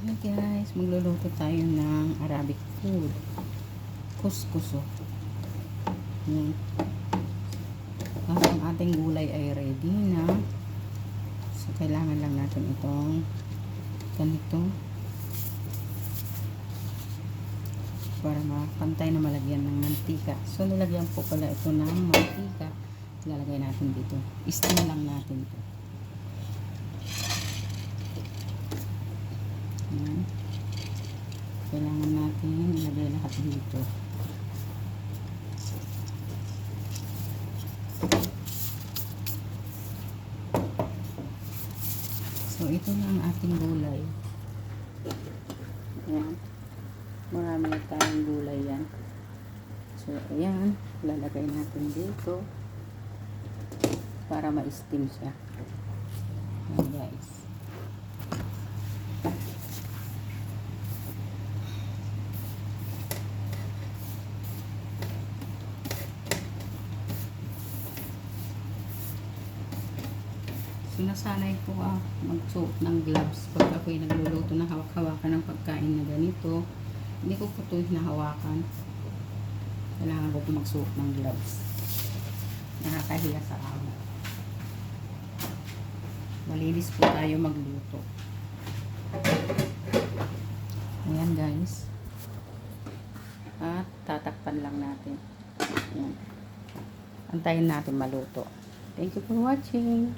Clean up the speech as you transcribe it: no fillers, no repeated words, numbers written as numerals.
Hi guys, magluluto tayo ng Arabic food. Kuskuso. Yan. Ang ating gulay ay ready na. So, kailangan lang natin itong ganito. Para mapantay na malagyan ng mantika. So, nilagyan po pala ito ng mantika. Lalagay natin dito. Steam lang natin ito. Ayan. Kailangan natin ilagay lahat dito. So, ito na ang ating gulay. Ayan. Marami na tayong gulay yan. So, ayan. Lalagay natin dito para ma-steam siya. Ayan guys. So, nasanay po magsuot ng gloves pag ako'y nagluluto na hawak-hawakan ng pagkain na ganito. Hindi ko po ito hinahawakan. Kailangan ko po magsuot ng gloves. Nakakahiya sa amo. Malinis po tayo magluto. Ayan guys. At tatakpan lang natin. Ayan. Antayin natin maluto. Thank you for watching.